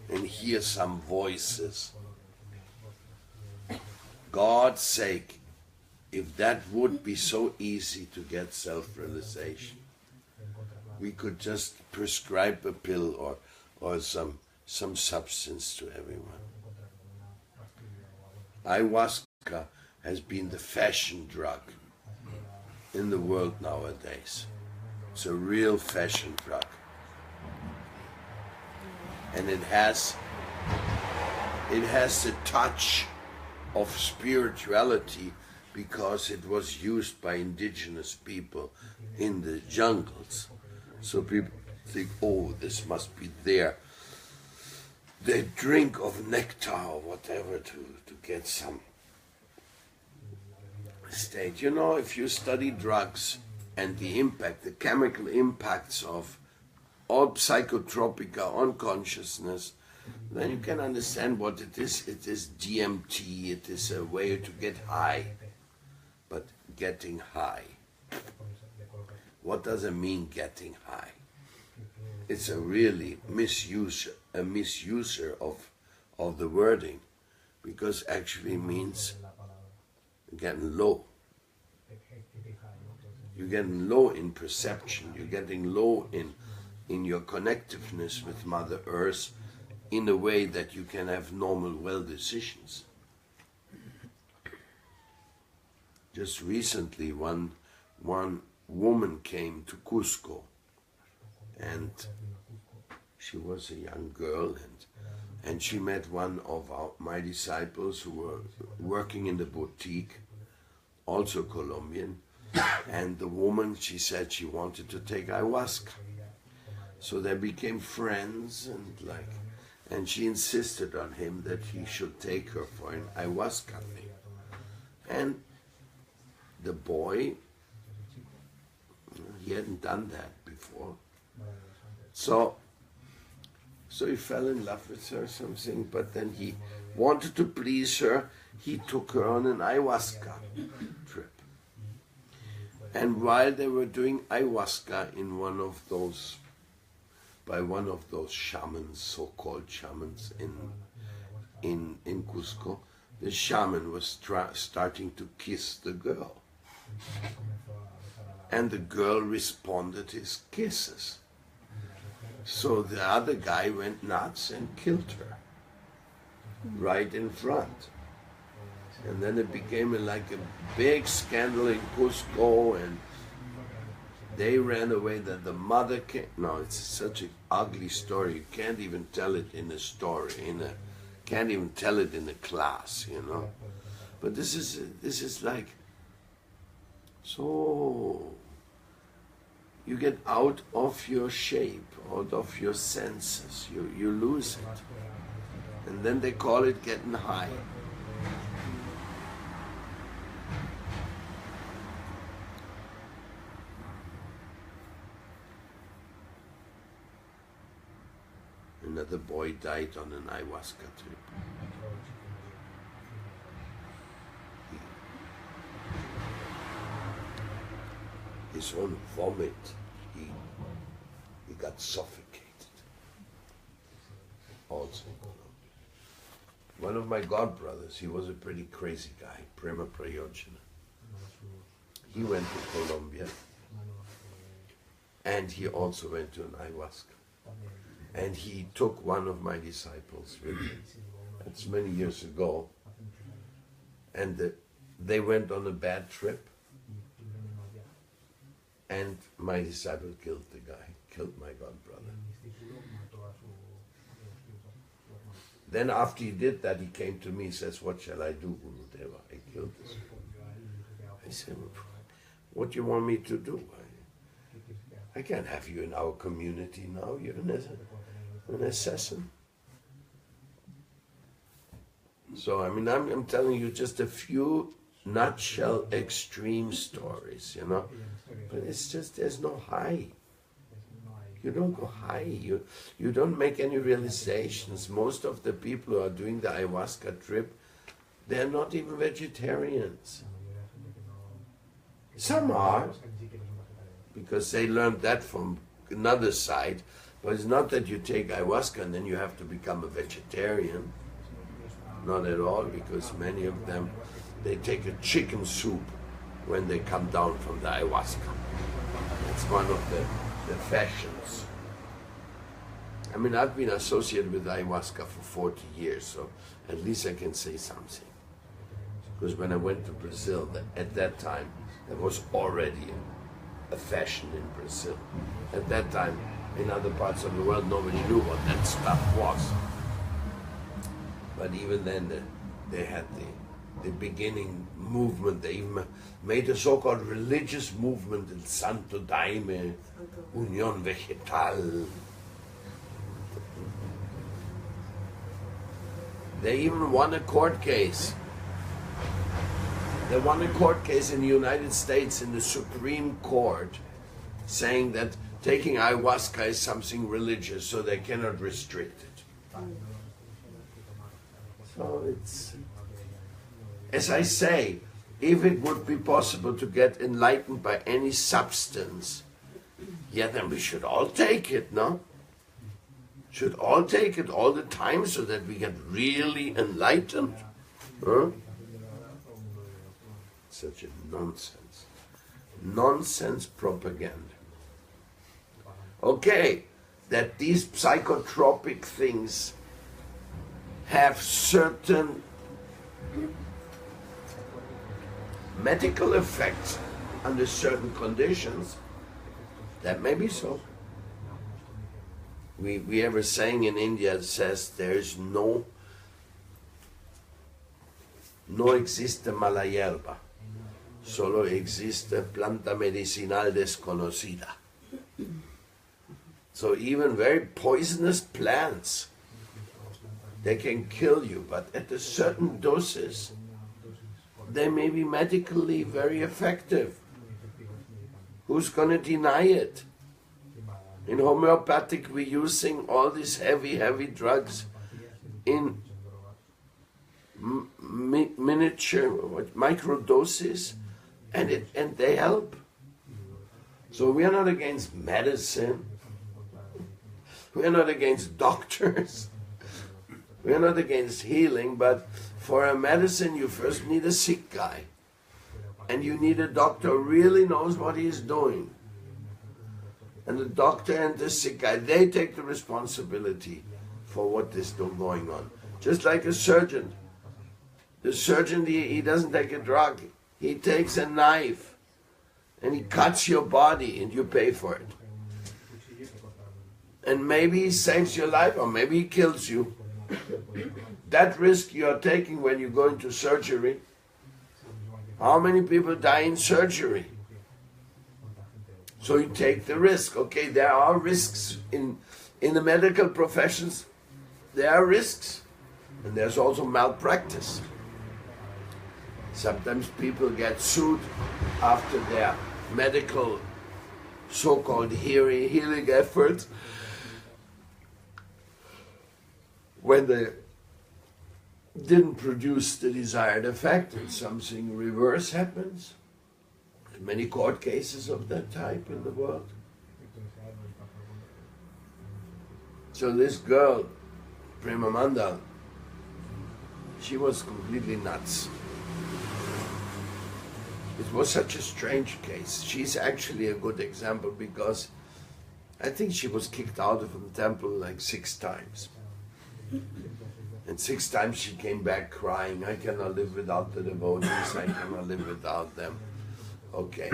and hear some voices. God's sake, if that would be so easy to get self-realization, we could just prescribe a pill or some substance to everyone. Ayahuasca has been the fashion drug in the world nowadays. It's a real fashion drug. And it has the touch of spirituality because it was used by indigenous people in the jungles. So people think, oh, this must be their drink of nectar or whatever to get some state. You know, if you study drugs and the impact, the chemical impacts of all psychotropica on consciousness, then you can understand what it is. It is DMT, it is a way to get high. But getting high, what does it mean, getting high? It's a really misuser of the wording, because actually means getting low. You're getting low in perception, you're getting low in your connectiveness with Mother Earth in a way that you can have normal well decisions. Just recently one woman came to Cusco, and she was a young girl, and she met one of my disciples who were working in the boutique, also Colombian, and the woman, she said she wanted to take ayahuasca. So they became friends, and she insisted on him that he should take her for an ayahuasca thing. And the boy, he hadn't done that before. So he fell in love with her or something, but then he wanted to please her. He took her on an ayahuasca trip. And while they were doing ayahuasca in by one of those shamans, so-called shamans in Cusco, the shaman was starting to kiss the girl. And the girl responded his kisses. So the other guy went nuts and killed her right in front. And then it became like a big scandal in Cusco, and they ran away. That the mother came. No, it's such an ugly story. You can't even tell it in a story. Can't even tell it in a class, you know. But this is like, so you get out of your shape, out of your senses. You lose it, and then they call it getting high. Another boy died on an ayahuasca trip. His own vomit, he got suffocated. Also, one of my godbrothers, he was a pretty crazy guy, Prema Prayojana. He went to Colombia, and he also went to an ayahuasca. And he took one of my disciples with him. That's many years ago. And they went on a bad trip. And my disciple killed the guy, killed my godbrother. Then after he did that, he came to me and says, "What shall I do, Gurudeva? I killed this guy." I said, "What do you want me to do? I can't have you in our community now. You're an assassin." So, I mean, I'm telling you just a few nutshell extreme stories, you know. But it's just, there's no high. You don't go high. You don't make any realizations. Most of the people who are doing the ayahuasca trip, they're not even vegetarians. Some are, because they learned that from another side, But it's not that you take ayahuasca and then you have to become a vegetarian. Not at all, because many of them, they take a chicken soup when they come down from the ayahuasca. It's one of the fashions. I mean, I've been associated with ayahuasca for 40 years, so at least I can say something. Because when I went to Brazil, at that time, there was already a fashion in Brazil. At that time, in other parts of the world, nobody knew what that stuff was. But even then, they had the beginning movement. They even made a so-called religious movement in Santo Daime, Unión Vegetal. They even won a court case. They won a court case in the United States in the Supreme Court saying that taking ayahuasca is something religious, so they cannot restrict it. So it's, as I say, if it would be possible to get enlightened by any substance, yeah, then we should all take it, no? Should all take it all the time so that we get really enlightened? Huh? Such a nonsense. Nonsense propaganda. Okay, that these psychotropic things have certain medical effects under certain conditions, that may be so. We have a saying in India that says there is no existe mala hierba, solo existe planta medicinal desconocida. So even very poisonous plants, they can kill you, but at a certain doses, they may be medically very effective. Who's going to deny it? In homeopathic, we're using all these heavy drugs in miniature, micro doses, and they help. So we are not against medicine. We are not against doctors. We are not against healing, but for a medicine, you first need a sick guy. And you need a doctor who really knows what he's doing. And the doctor and the sick guy, they take the responsibility for what is still going on. Just like a surgeon. The surgeon, he doesn't take a drug. He takes a knife and he cuts your body and you pay for it. And maybe he saves your life or maybe he kills you. That risk you are taking when you go into surgery. How many people die in surgery? So you take the risk. Okay, there are risks in the medical professions. There are risks. And there's also malpractice. Sometimes people get sued after their medical so-called healing efforts when they didn't produce the desired effect and something reverse happens. Many court cases of that type in the world. So this girl, Paramadvaiti, she was completely nuts. It was such a strange case. She's actually a good example because I think she was kicked out of the temple like 6 times. And 6 times she came back crying, I cannot live without the devotees, I cannot live without them. Okay,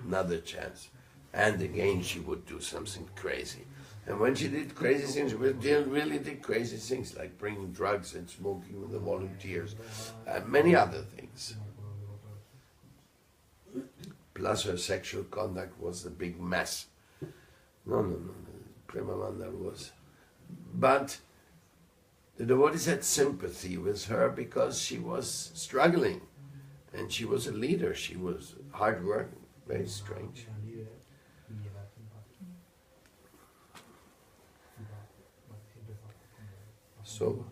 another chance. And again she would do something crazy. And when she did crazy things, she really did crazy things like bringing drugs and smoking with the volunteers, and many other things. Plus her sexual conduct was a big mess. No. Paramadvaiti was. But the devotees had sympathy with her because she was struggling. And she was a leader. She was hard-working. Very strange. So,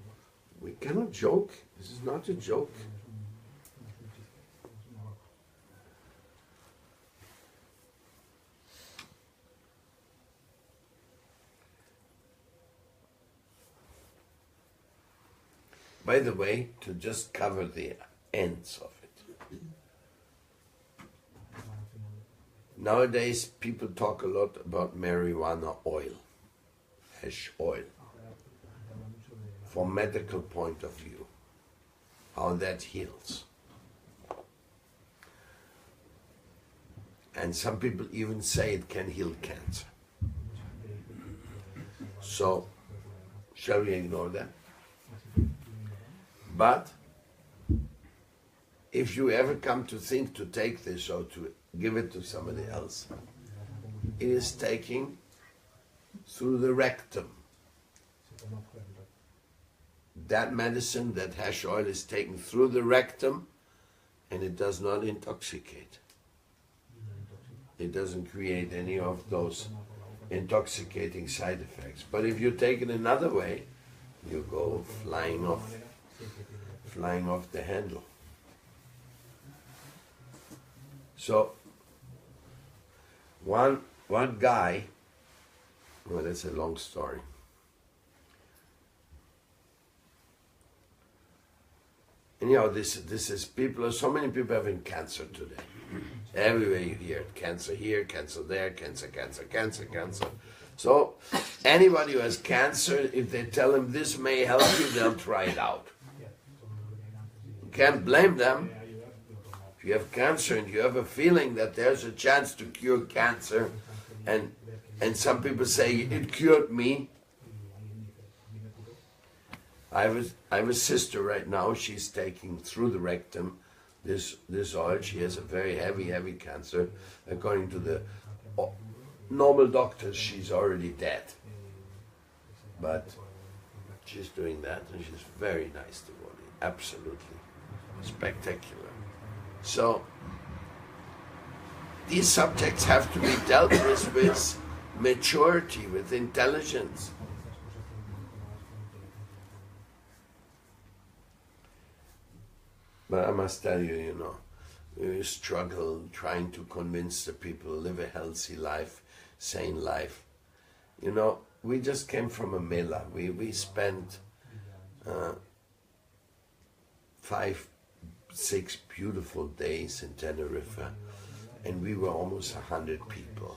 we cannot joke. This is not a joke. by the way, to just cover the ends of it. Nowadays, people talk a lot about marijuana oil, hash oil, from medical point of view, how that heals. And some people even say it can heal cancer. So, shall we ignore that? But, if you ever come to think to take this or to give it to somebody else, it is taking through the rectum. That medicine, that hash oil, is taken through the rectum, and it does not intoxicate. It doesn't create any of those intoxicating side effects. But if you take it another way, you go flying off the handle. So, one guy, well, that's a long story. Anyhow, this is people. So many people having cancer today. Everywhere you hear it, cancer here, cancer there, cancer. So, anybody who has cancer, if they tell them this may help you, they'll try it out. You can't blame them. If you have cancer and you have a feeling that there's a chance to cure cancer, and some people say it cured me. I have a sister right now. She's taking through the rectum this oil. She has a very heavy cancer. According to the normal doctors, she's already dead. But she's doing that, and she's very nice devotee. Absolutely spectacular. So these subjects have to be dealt with maturity, with intelligence. But I must tell you, we struggle trying to convince the people to live a healthy life, sane life. We just came from a mela. We spent 5-6 beautiful days in Tenerife, and we were almost 100 people.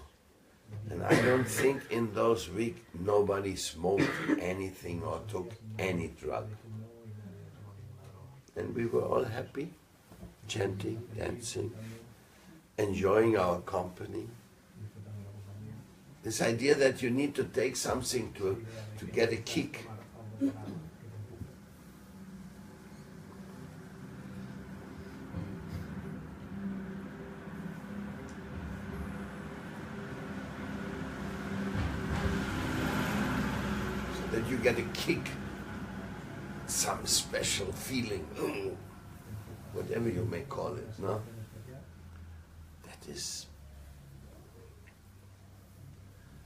And I don't think in those weeks nobody smoked anything or took any drug. And we were all happy, chanting, dancing, enjoying our company. This idea that you need to take something to get a kick. So that you get a kick. Some special feeling, whatever you may call it, no? That is,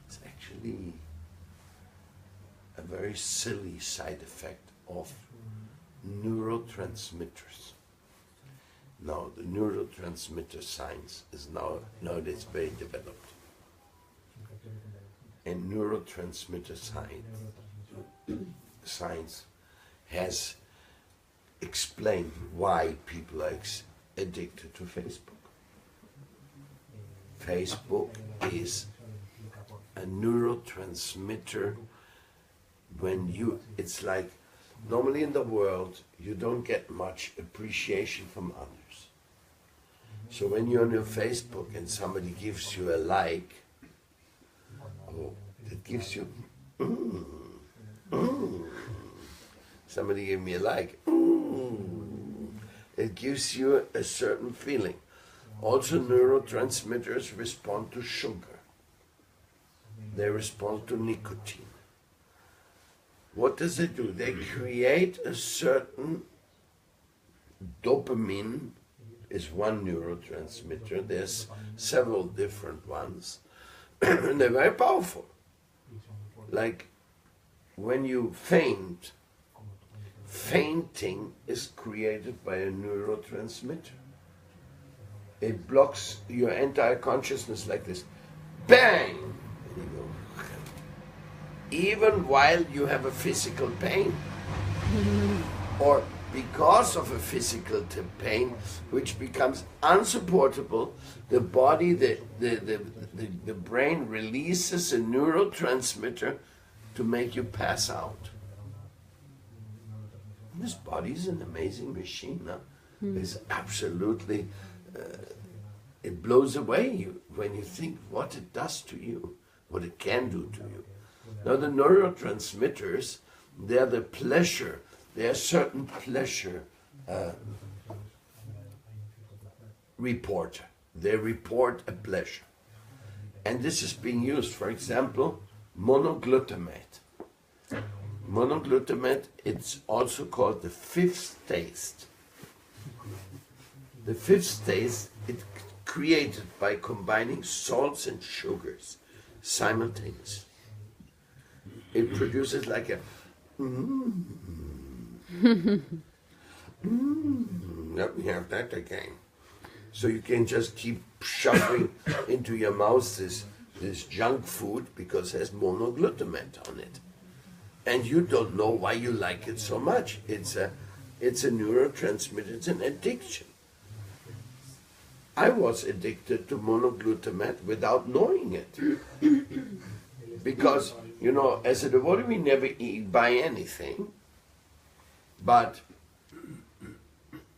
it's actually a very silly side effect of neurotransmitters. Now, the neurotransmitter science is nowadays very developed. And neurotransmitter science has explained why people are addicted to Facebook. Facebook is a neurotransmitter. It's like, normally in the world, you don't get much appreciation from others. So when you're on your Facebook and somebody gives you a like, that gives you, somebody gave me a like. It gives you a certain feeling. Also, neurotransmitters respond to sugar. They respond to nicotine. What does it do? They create a certain dopamine is one neurotransmitter. There's several different ones. And they're very powerful. Like when you faint, fainting is created by a neurotransmitter. It blocks your entire consciousness like this. Bang! And you go. Even while you have a physical pain. or because of a physical pain which becomes unsupportable, the body, the brain releases a neurotransmitter to make you pass out. This body is an amazing machine. No? It's absolutely, it blows away you when you think what it does to you, what it can do to you. Now the neurotransmitters, they're the pleasure, they are certain pleasure reporter. They report a pleasure. And this is being used, for example, monoglutamate. Monoglutamate, it's also called the fifth taste. The fifth taste, it's created by combining salts and sugars simultaneously. It produces like a let me have that again. So you can just keep shoving into your mouth this junk food because it has monoglutamate on it. And you don't know why you like it so much. It's a neurotransmitter, it's an addiction. I was addicted to monoglutamate without knowing it. Because, you know, as a devotee we never buy anything but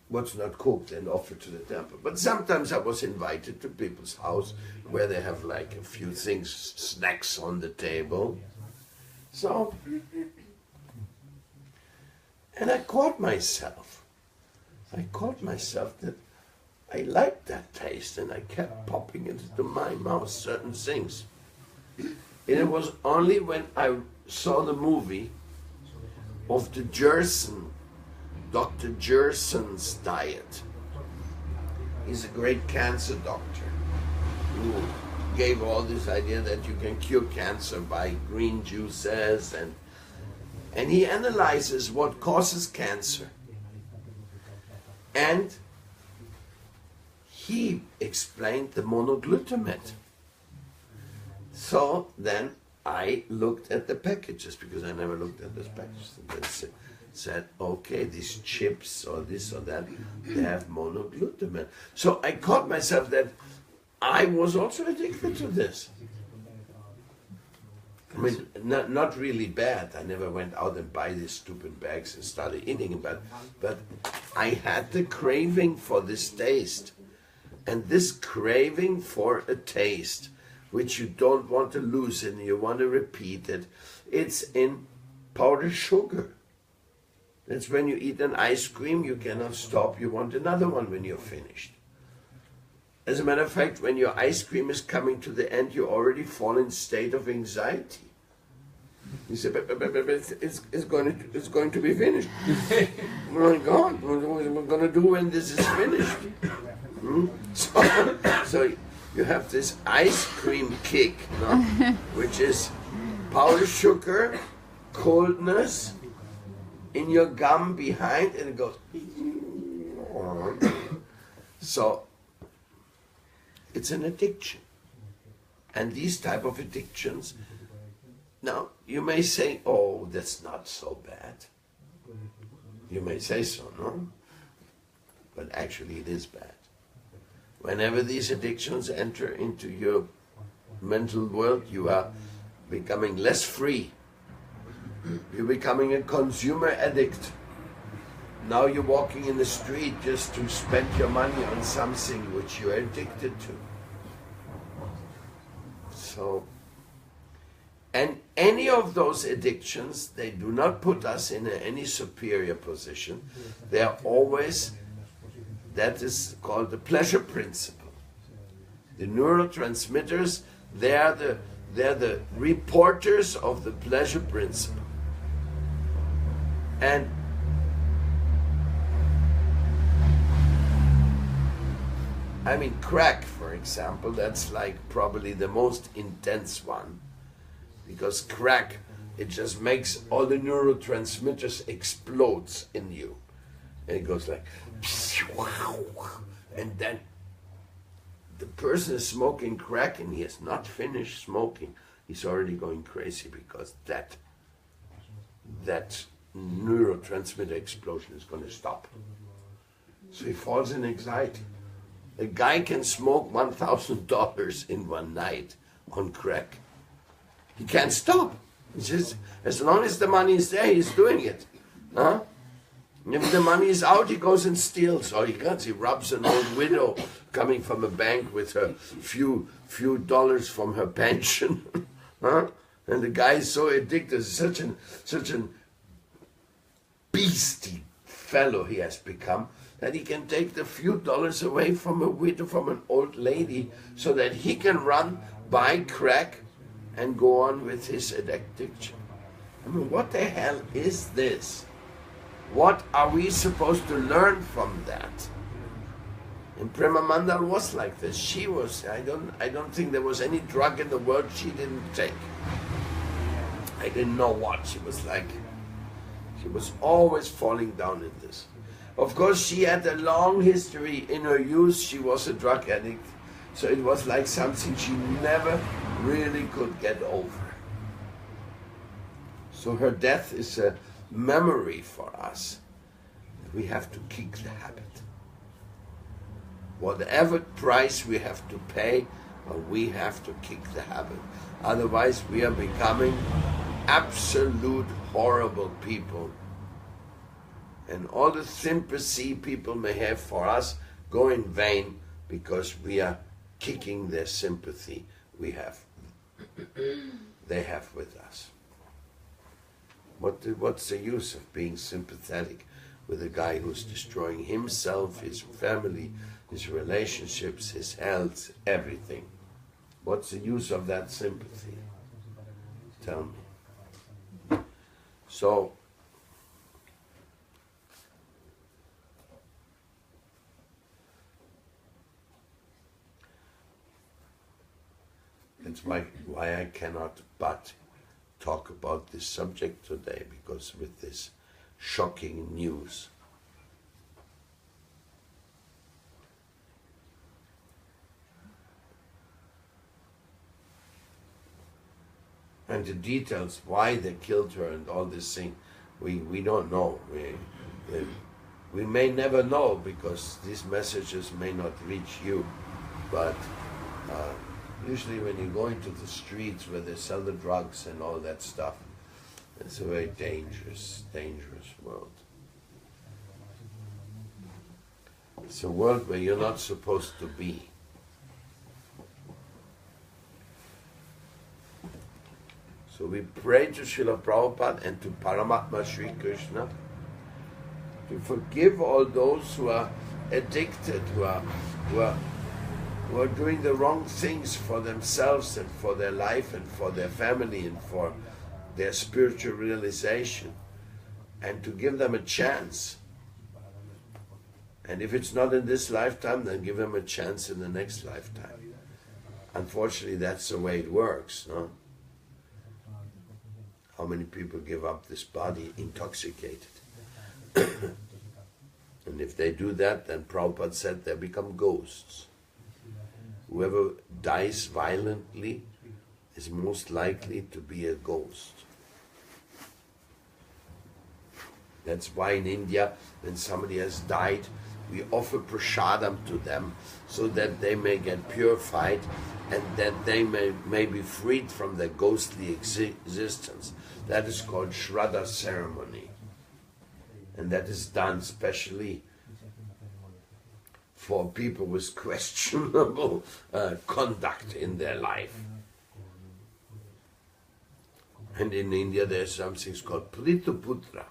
what's not cooked and offered to the temple. But sometimes I was invited to people's house where they have like a few things, snacks on the table. So, and I caught myself that I liked that taste and I kept popping it into my mouth, certain things. And it was only when I saw the movie of the Dr. Gerson's diet. He's a great cancer doctor who gave all this idea that you can cure cancer by green juices, and he analyzes what causes cancer. And he explained the monoglutamate. So then I looked at the packages, because I never looked at those packages, and then said, okay, these chips or this or that, they have monoglutamate. So I caught myself that I was also addicted to this. I mean, not really bad. I never went out and buy these stupid bags and started eating them, but I had the craving for this taste. And this craving for a taste, which you don't want to lose and you want to repeat it, it's in powdered sugar. That's when you eat an ice cream, you cannot stop, you want another one when you're finished. As a matter of fact, when your ice cream is coming to the end, you already fall in state of anxiety. You say, but it's going to be finished. Oh my God, what are we going to do when this is finished? So you have this ice cream kick, no? Which is powdered sugar, coldness in your gum behind, and it goes. So it's an addiction. And these type of addictions, now you may say, oh, that's not so bad. You may say so, no? But actually it is bad. Whenever these addictions enter into your mental world, you are becoming less free. You're becoming a consumer addict. Now you're walking in the street just to spend your money on something which you're addicted to. So, and any of those addictions, they do not put us in any superior position. They are always, that is called the pleasure principle. The neurotransmitters, they're the reporters of the pleasure principle. And I mean, crack, for example, that's like probably the most intense one, because crack, it just makes all the neurotransmitters explodes in you, and it goes like, and then the person is smoking crack and he has not finished smoking, he's already going crazy, because that neurotransmitter explosion is going to stop. So he falls in anxiety. A guy can smoke $1,000 in one night on crack. He can't stop. He says, as long as the money is there, he's doing it. Huh? If the money is out, he goes and steals all he gets. He robs an old widow coming from a bank with her few dollars from her pension. Huh? And the guy is so addicted, such an beastly fellow he has become, that he can take the few dollars away from a widow, from an old lady, so that he can run, buy crack, and go on with his addiction. I mean, what the hell is this? What are we supposed to learn from that? And Paramadvaiti was like this. She was, I don't think there was any drug in the world she didn't take. I didn't know what. She was like, she was always falling down in this. Of course, she had a long history. In her youth, she was a drug addict. So it was like something she never really could get over. So her death is a memory for us. We have to kick the habit. Whatever price we have to pay, we have to kick the habit. Otherwise, we are becoming absolute horrible people. And all the sympathy people may have for us go in vain, because we are kicking their sympathy they have with us. What's the use of being sympathetic with a guy who's destroying himself, his family, his relationships, his health, everything? What's the use of that sympathy? Tell me. So, that's why I cannot but talk about this subject today, because with this shocking news, and the details why they killed her and all this thing, we don't know. We may never know, because these messages may not reach you, but usually when you go into the streets where they sell the drugs and all that stuff, it's a very dangerous world. It's a world where you're not supposed to be. So we pray to Srila Prabhupada and to Paramatma Sri Krishna to forgive all those who are addicted, who are doing the wrong things for themselves and for their life and for their family and for their spiritual realization, and to give them a chance. And if it's not in this lifetime, then give them a chance in the next lifetime. Unfortunately, that's the way it works, no? How many people give up this body intoxicated? And if they do that, then Prabhupada said they become ghosts. Whoever dies violently is most likely to be a ghost. That's why in India, when somebody has died, we offer prasadam to them so that they may get purified and that they may be freed from their ghostly existence. That is called Shraddha ceremony. And that is done specially for people with questionable conduct in their life. And in India there's something called Prituputra.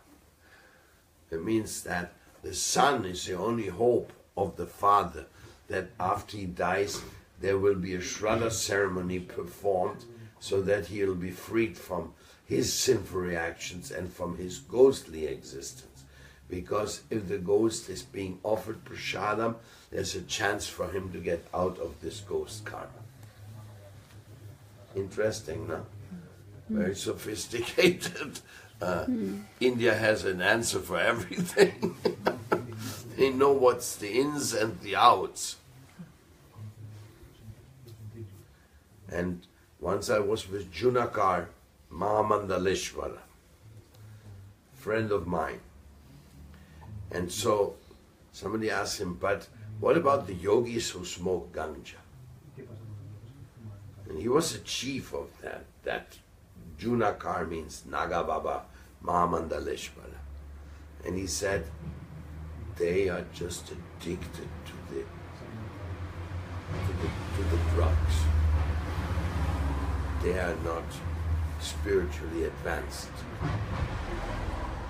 It means that the son is the only hope of the father, that after he dies there will be a Shraddha ceremony performed so that he will be freed from his sinful reactions and from his ghostly existence. Because if the ghost is being offered prasadam, there's a chance for him to get out of this ghost karma. Interesting, no? Very sophisticated. India has an answer for everything. They know what's the ins and the outs. And once I was with Junakar Mahamandaleshwara, friend of mine. And so somebody asked him, but what about the yogis who smoke ganja? And he was a chief of that. That Junakar means Naga Baba Mahamandaleshwara. And he said, they are just addicted to the drugs. They are not spiritually advanced.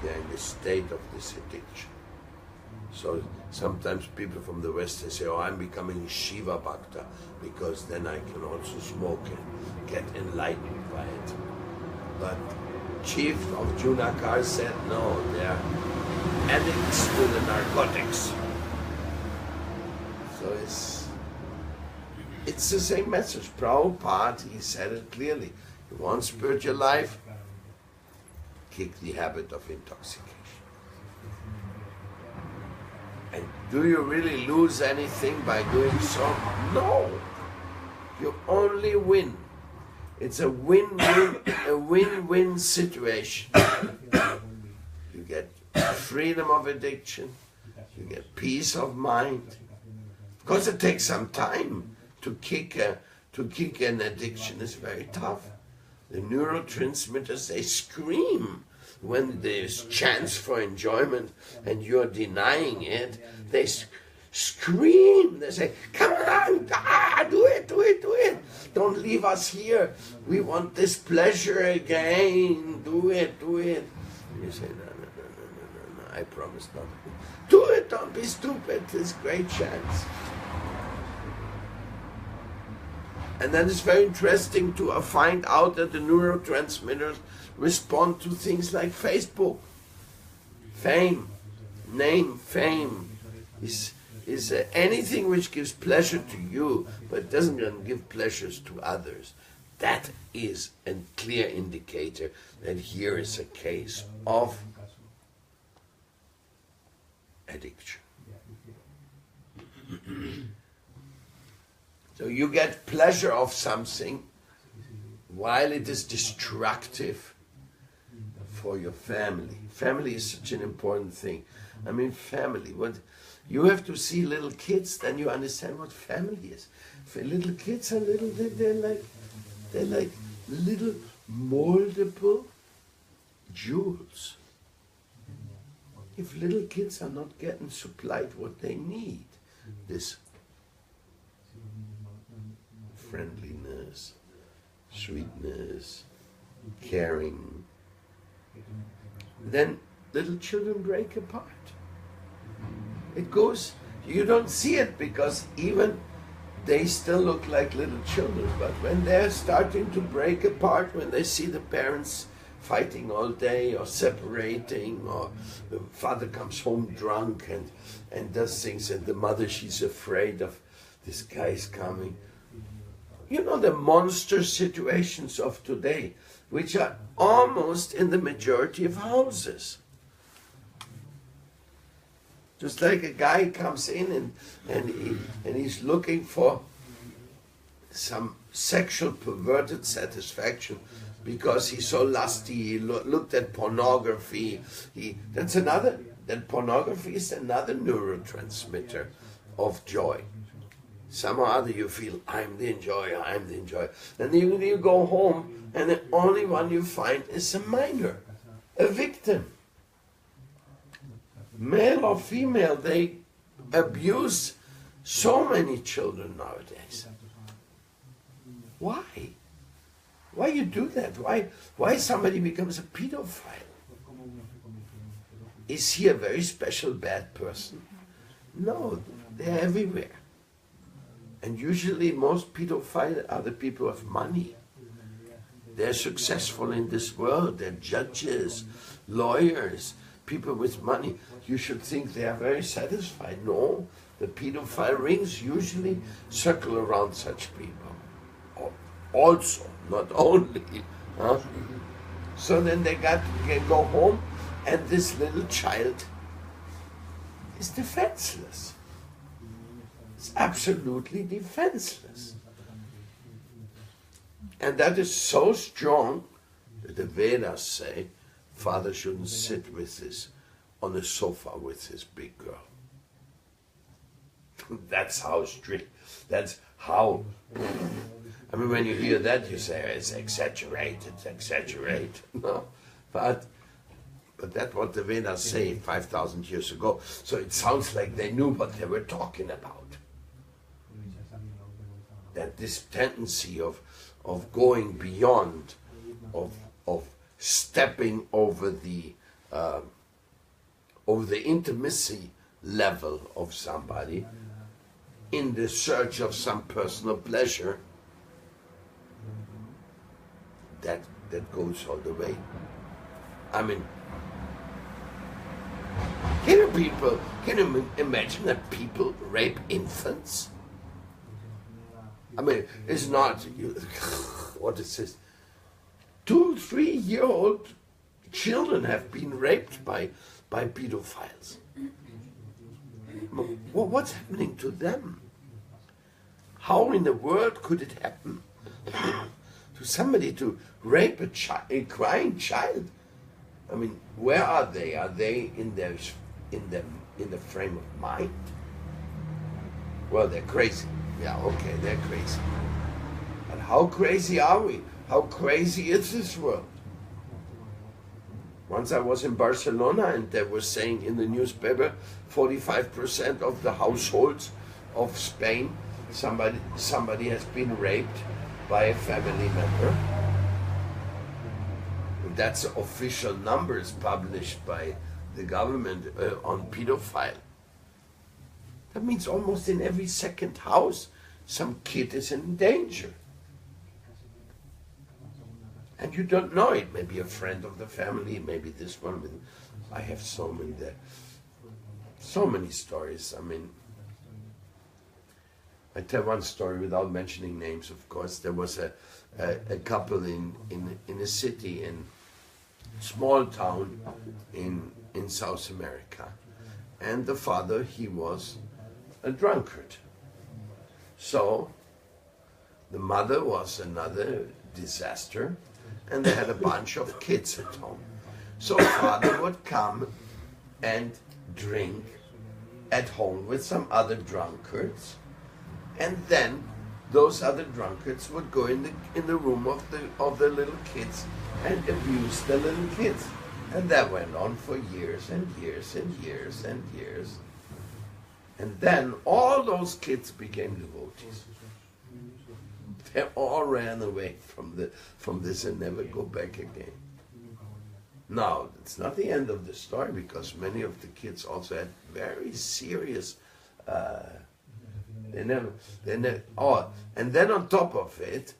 They are in the state of this addiction. So sometimes people from the West, they say, oh, I'm becoming Shiva Bhakta because then I can also smoke and get enlightened by it. But chief of Junakar said, no, they are addicts to the narcotics. So it's the same message. Prabhupada, he said it clearly. You want spiritual life? Kick the habit of intoxication. And do you really lose anything by doing so? No. You only win. It's a win-win situation. You get freedom of addiction. You get peace of mind. Of course, it takes some time to kick an addiction. It's very tough. The neurotransmitters, they scream when there's chance for enjoyment and you're denying it. They scream. They say, come on, do it. Don't leave us here. We want this pleasure again. Do it. And you say, no, I promise not. Do it, don't be stupid. There's great chance. And then it's very interesting to find out that the neurotransmitters respond to things like Facebook. Fame, name, fame is anything which gives pleasure to you, but doesn't give pleasures to others. That is a clear indicator that here is a case of addiction. So you get pleasure of something while it is destructive for your family. Family is such an important thing. I mean, family. What you have to see little kids, then you understand what family is. For little kids are little. They're like little moldable jewels. If little kids are not getting supplied what they need, this friendliness, sweetness, caring, then little children break apart. It goes, you don't see it because even they still look like little children, but when they're starting to break apart, when they see the parents fighting all day or separating, or the father comes home drunk and does things, and the mother, she's afraid of this guy's coming. You know, the monster situations of today, which are almost in the majority of houses. Just like a guy comes in and he's looking for some sexual perverted satisfaction because he's so lusty, he looked at pornography. That pornography is another neurotransmitter of joy. Somehow or other you feel, I'm the enjoyer. And then you go home and the only one you find is a minor, a victim. Male or female, they abuse so many children nowadays. Why? Why you do that? Why somebody becomes a pedophile? Is he a very special bad person? No, they're everywhere. And usually most pedophiles are the people of money. They're successful in this world. They're judges, lawyers, people with money. You should think they are very satisfied. No, the pedophile rings usually circle around such people. Also, not only. Huh? So then they can go home and this little child is defenseless. It's absolutely defenseless. And that is so strong that the Vedas say father shouldn't sit with his, on a sofa with his big girl. That's how strict, that's how, I mean, when you hear that, you say, it's exaggerated, no? But that's what the Vedas say 5,000 years ago. So it sounds like they knew what they were talking about. That this tendency of going beyond, of stepping over the intimacy level of somebody in the search of some personal pleasure, that goes all the way. I mean, can you imagine that people rape infants? I mean, it's not, what is this? 2-3-year-old children have been raped by pedophiles. Well, what's happening to them? How in the world could it happen to somebody to rape a crying child? I mean, where are they? Are they in the frame of mind? Well, they're crazy. Yeah, okay, they're crazy. But how crazy are we? How crazy is this world? Once I was in Barcelona and they were saying in the newspaper 45% of the households of Spain, somebody has been raped by a family member. That's official numbers published by the government on pedophile. That means almost in every second house some kid is in danger. And you don't know it. Maybe a friend of the family, maybe this one. I have so many stories. I mean, I tell one story without mentioning names, of course. There was a couple in a city, in small town in South America. And the father, he was a drunkard. So the mother was another disaster, and they had a bunch of kids at home. So father would come and drink at home with some other drunkards, and then those other drunkards would go in the room of the little kids and abuse the little kids. And that went on for years and years and years and years. And then all those kids became devotees. They all ran away from this and never go back again. Now, it's not the end of the story, because many of the kids also had very serious, and then on top of it,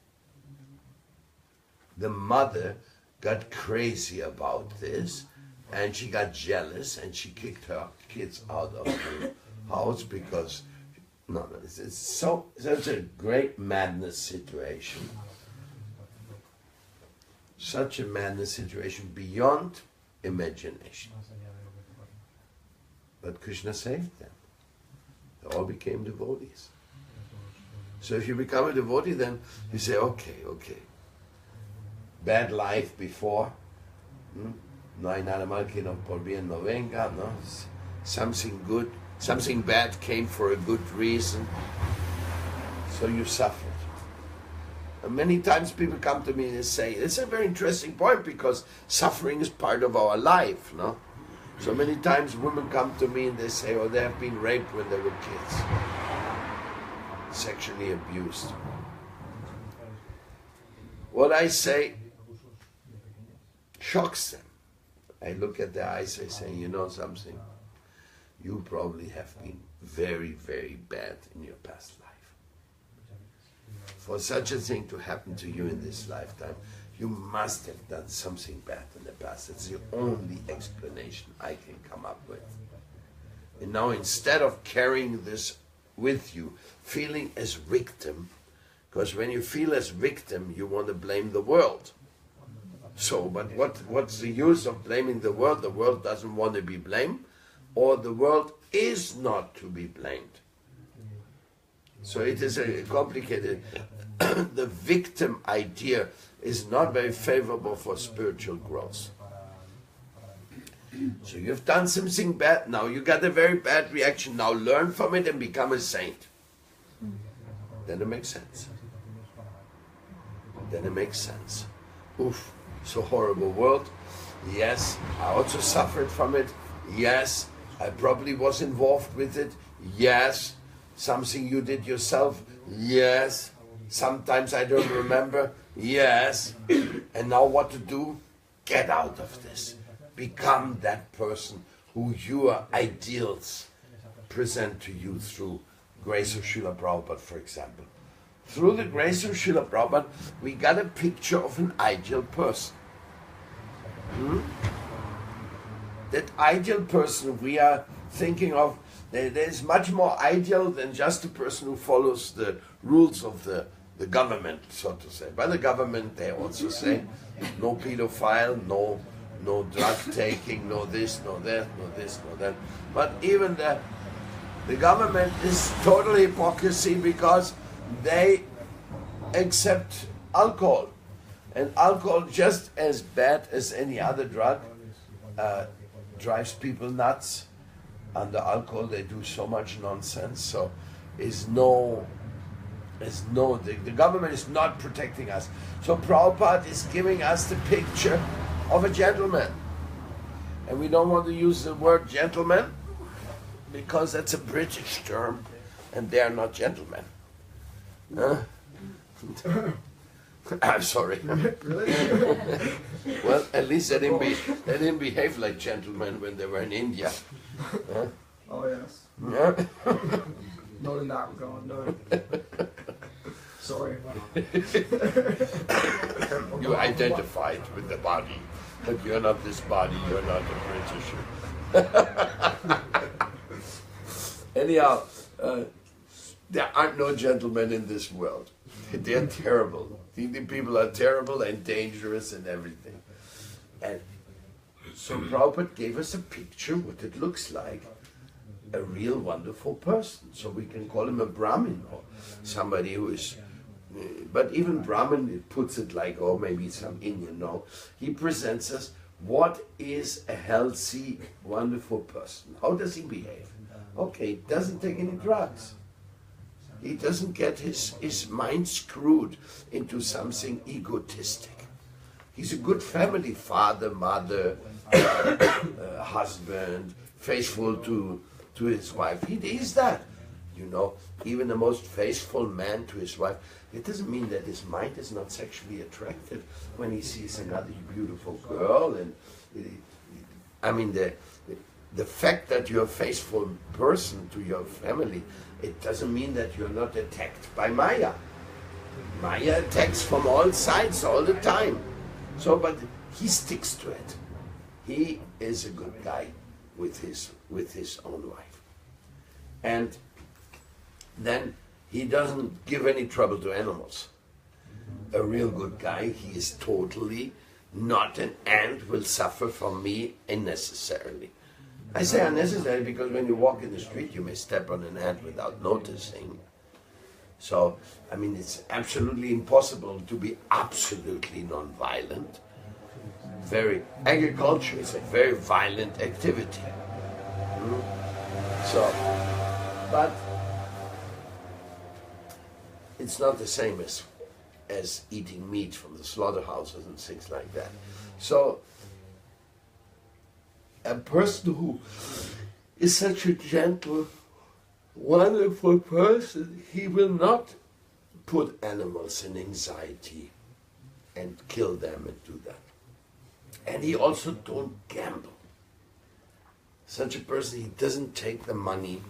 the mother got crazy about this, and she got jealous, and she kicked her kids out of the house because, it's such a great madness situation. Such a madness situation beyond imagination. But Krishna saved them. They all became devotees. So if you become a devotee, then you say, okay. Bad life before. No hay nada mal que no por bien no venga. No? Something good, something bad came for a good reason. So you suffered. And many times people come to me and say, it's a very interesting point, because suffering is part of our life, no? So many times women come to me and they say, oh, they have been raped when they were kids, sexually abused. What I say shocks them. I look at their eyes, I say, you know something? You probably have been very, very bad in your past life. For such a thing to happen to you in this lifetime, you must have done something bad in the past. It's the only explanation I can come up with. And now, instead of carrying this with you, feeling as victim, because when you feel as victim, you want to blame the world. So, but what's the use of blaming the world? The world doesn't want to be blamed, or the world is not to be blamed. So it is a complicated. The victim idea is not very favorable for spiritual growth. So you've done something bad, now you got a very bad reaction, now learn from it and become a saint. Then it makes sense. Then it makes sense. Oof, it's a horrible world. Yes, I also suffered from it. Yes, I probably was involved with it. Yes, something you did yourself. Yes, sometimes I don't remember. Yes, and now what to do? Get out of this. Become that person who your ideals present to you through grace of Srila Prabhupada, for example. Through the grace of Srila Prabhupada, we got a picture of an ideal person. That ideal person we are thinking of, there is much more ideal than just a person who follows the rules of the government, so to say. By the government, they also say, no pedophile, no drug taking, no this, no that, no this, no that. But even the government is total hypocrisy because they accept alcohol. And alcohol, just as bad as any other drug, drives people nuts. Under alcohol they do so much nonsense. So the government is not protecting us. So Prabhupada is giving us the picture of a gentleman. And we don't want to use the word gentleman because that's a British term and they are not gentlemen. I'm sorry. Well, at least they didn't behave like gentlemen when they were in India. Oh yes. Not in that regard, no. Sorry. You identified with the body, but you're not this body, you're not a British. Anyhow, there aren't no gentlemen in this world. They're terrible. The people are terrible and dangerous and everything. And so Prabhupada gave us a picture what it looks like, a real wonderful person. So we can call him a Brahmin or somebody who is, but even Brahmin, it puts it like, oh, maybe some Indian, no. He presents us what is a healthy, wonderful person. How does he behave? Okay, he doesn't take any drugs. He doesn't get his mind screwed into something egotistic. He's a good family father, mother, husband, faithful to his wife. He is that. You know, even the most faithful man to his wife, it doesn't mean that his mind is not sexually attracted when he sees another beautiful girl. And I mean, the fact that you're a faithful person to your family, it doesn't mean that you're not attacked by Maya. Maya attacks from all sides all the time. So, but he sticks to it. He is a good guy with his own wife. And then he doesn't give any trouble to animals. A real good guy, he is totally not an ant will suffer from me unnecessarily. I say unnecessary because when you walk in the street you may step on an ant without noticing. So, I mean, it's absolutely impossible to be absolutely non-violent. Agriculture is a very violent activity. So, but it's not the same as eating meat from the slaughterhouses and things like that. So, a person who is such a gentle, wonderful person, he will not put animals in anxiety and kill them and do that. And he also don't gamble. Such a person, he doesn't take the money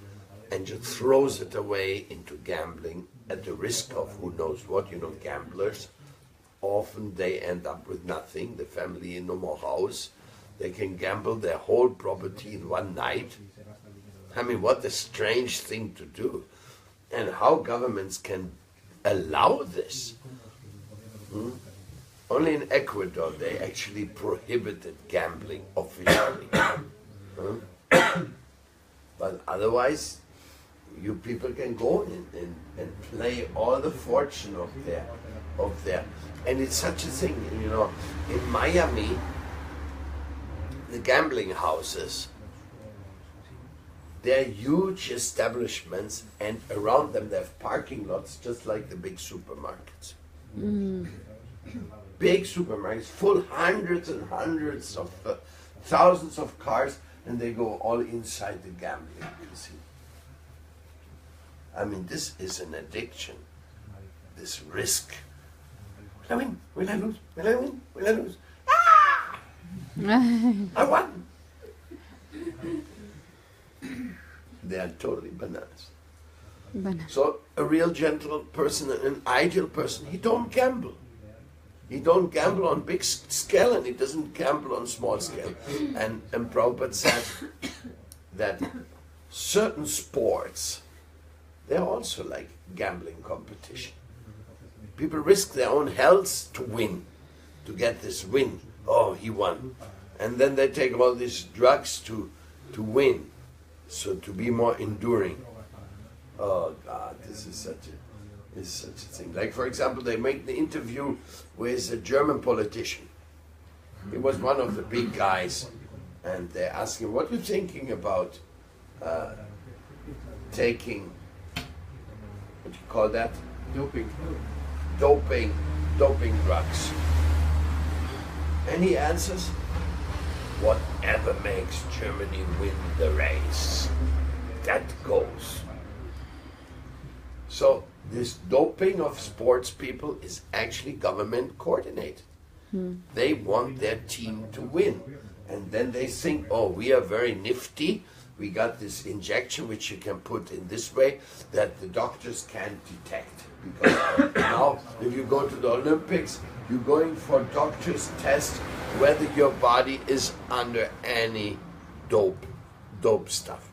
and just throws it away into gambling at the risk of who knows what. You know, gamblers, often they end up with nothing. The family no more house. They can gamble their whole property in one night. I mean, what a strange thing to do. And how governments can allow this. Only in Ecuador they actually prohibited gambling officially. But otherwise, you people can go and play all the fortune of their. And it's such a thing, you know, in Miami, the gambling houses, they're huge establishments, and around them they have parking lots just like the big supermarkets. Big supermarkets, full hundreds and hundreds of thousands of cars, and they go all inside the gambling casino. I mean, this is an addiction, this risk. Will I win? Will I lose? Will I win? Will I lose? Ah! I won! They are totally bananas. So a real gentle person, an ideal person, he don't gamble. He don't gamble on big scale, and he doesn't gamble on small scale. And Prabhupada said that certain sports, they're also like gambling competition. People risk their own health to win, to get this win. Oh, he won. And then they take all these drugs to win, so to be more enduring. Oh God, this is such a thing. Like, for example, they make the interview with a German politician. He was one of the big guys, and they ask him, what are you thinking about taking, what do you call that? Doping drugs. And he answers, whatever makes Germany win the race, that goes. So this doping of sports people is actually government coordinated. They want their team to win. And then they think, oh, we are very nifty. We got this injection which you can put in this way that the doctors can't detect. Because now, if you go to the Olympics, you're going for doctors' test whether your body is under any dope stuff.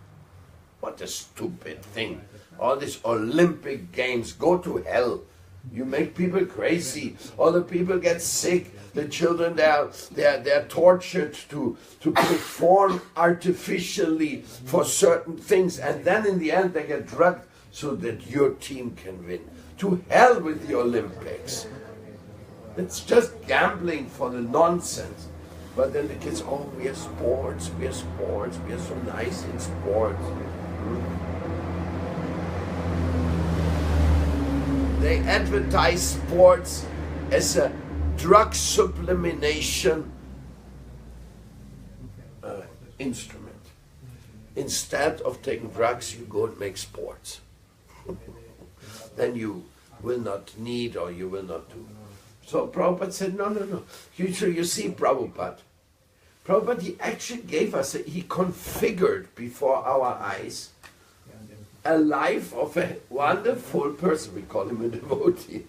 What a stupid thing. All these Olympic games, go to hell. You make people crazy. All the people get sick. The children, they're tortured to perform artificially for certain things, and then in the end they get drugged so that your team can win. To hell with the Olympics. It's just gambling for the nonsense. But then the kids, oh, we are sports, we are so nice in sports. They advertise sports as a drug supplementation instrument. Instead of taking drugs, you go and make sports. Then you will not need, or you will not do. So Prabhupada said, no. You see, Prabhupada, he actually gave us, he configured before our eyes a life of a wonderful person. We call him a devotee,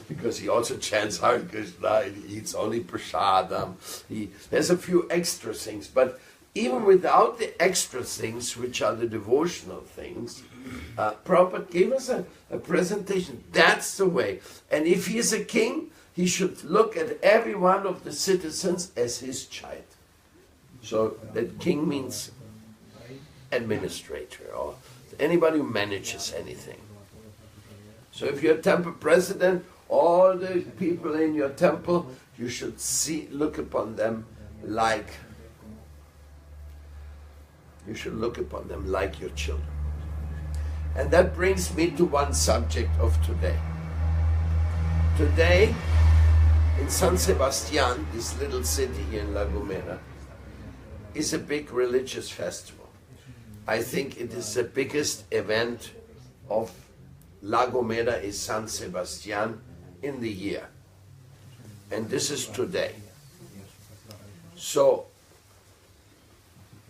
because he also chants Hare Krishna, he eats only prasadam, there's a few extra things, but even without the extra things, which are the devotional things, Prabhupada gave us a presentation. That's the way. And if he is a king, he should look at every one of the citizens as his child. So that king means administrator, or anybody who manages anything. So if you're a temple president, all the people in your temple, you should look upon them like your children. And that brings me to one subject of today. Today, in San Sebastian, this little city here in La Gomera, is a big religious festival. I think it is the biggest event of La Gomera is San Sebastian in the year. And this is today. So,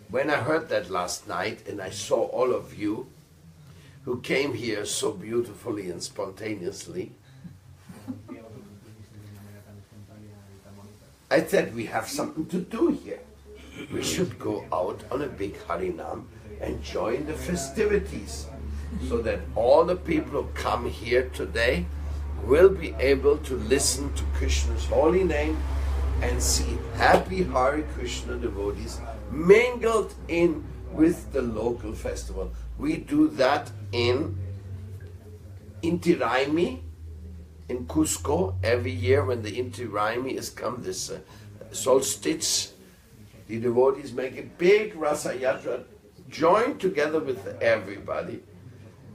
when I heard that last night and I saw all of you who came here so beautifully and spontaneously, I said we have something to do here. We should go out on a big Harinam and join the festivities, so that all the people who come here today will be able to listen to Krishna's holy name and see happy Hare Krishna devotees mingled in with the local festival. We do that in Inti Raymi, in Cusco, every year when the Inti Raymi is come, this solstice the devotees make a big Rasa Yatra, join together with everybody,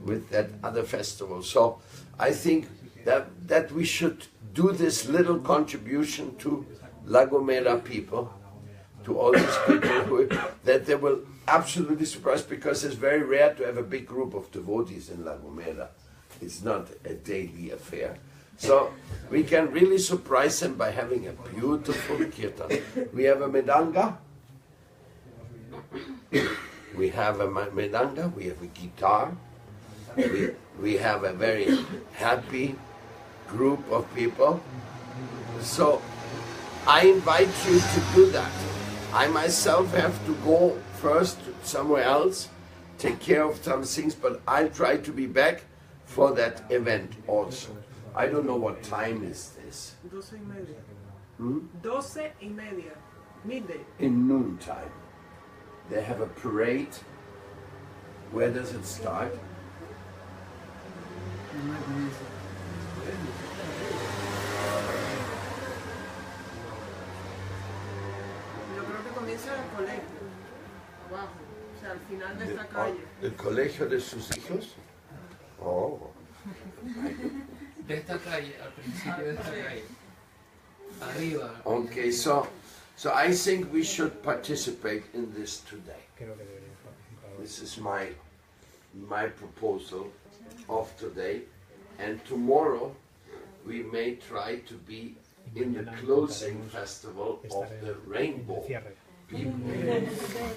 with that other festival. So I think that we should do this little contribution to La Gomera people, to all these people that they will absolutely surprised, because it's very rare to have a big group of devotees in La Gomera. It's not a daily affair. So we can really surprise them by having a beautiful kirtan. We have a medanga. We have a medanga, we have a guitar. We have a very happy group of people. So I invite you to do that. I myself have to go first somewhere else, take care of some things, but I'll try to be back for that event also. I don't know what time is this. 12:30. 12:30. Midday. In noontime. They have a parade. Where does it start? Yo creo que comienza el colegio, abajo, o sea, al final de esta calle. ¿El colegio de sus hijos? Oh. De esta calle, al principio de esta calle. Arriba. Okay, so I think we should participate in this today. This is my proposal of today, and tomorrow we may try to be in the closing festival of the rainbow people.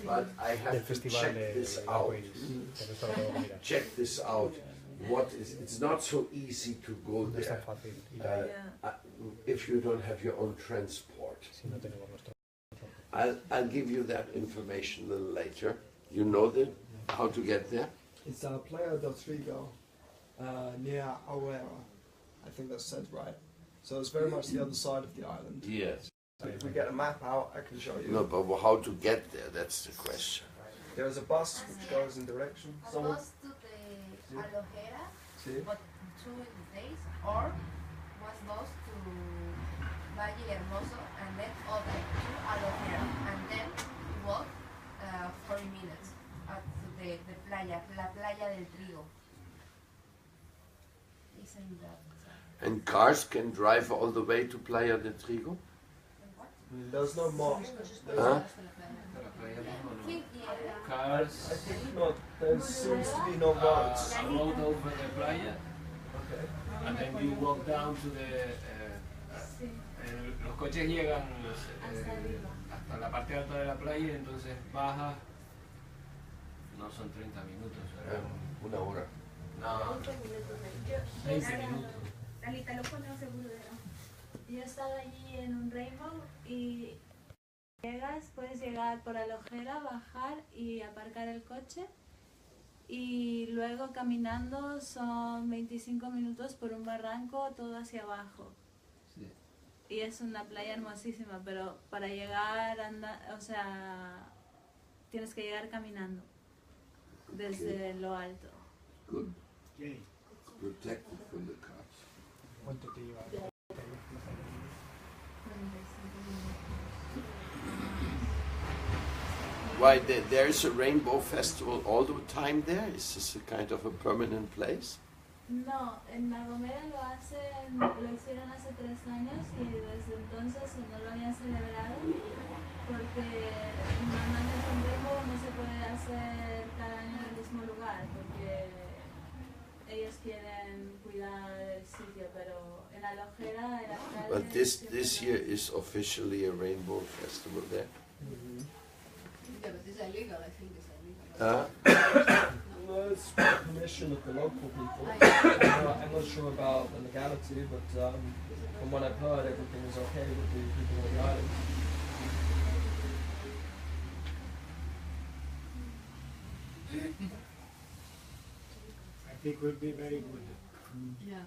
But I have to check this out. Check this out. It's not so easy to go there if you don't have your own transport. I'll give you that information a little later. You know how to get there? It's Playa del Trigo, near Gomera. I think that's said right. So it's very much the other side of the island. Yes. So if we get a map out, I can show you. No, but how to get there, that's the question. There is a bus which goes in direction. Someone... Goes to the Alojera, See? but 2 days, or one goes to Valle Hermoso and then other to Alojera, and then you walk 40 minutes up to the playa, la playa del Trigo. It's in that. And cars can drive all the way to Playa del Trigo? There's no mosque. Huh? Cars. I think not. There seems to be no roads. A road over the playa. Okay. And then you walk down to the... los coches llegan hasta la parte alta de la playa, entonces baja. No son 30 minutos. Una hora. No, 20 minutos. Yo he estado allí en un rainbow y puedes llegar por Alojera, bajar y aparcar el coche, y luego caminando son 25 minutos por un barranco todo hacia abajo. Sí. Y es una playa hermosísima, pero para llegar, tienes que llegar caminando desde lo alto. Good. Protected from the cars. ¿Cuánto te lleva? Why, there's a rainbow festival all the time there? Is this a kind of a permanent place? No, en La Gomera lo hicieron hace 3 años y desde entonces no lo habían celebrado porque normalmente en Rainbow no se puede hacer cada año en el mismo lugar porque ellos quieren cuidar el sitio, pero en la Alojera, en la calle... But this year is officially a rainbow festival there? Yeah, but it's illegal, I think it's illegal. Well, it's permission of the local people. I'm not sure about the legality, but from what I've heard, everything is okay with the people of the island. I think would be very good. Yeah.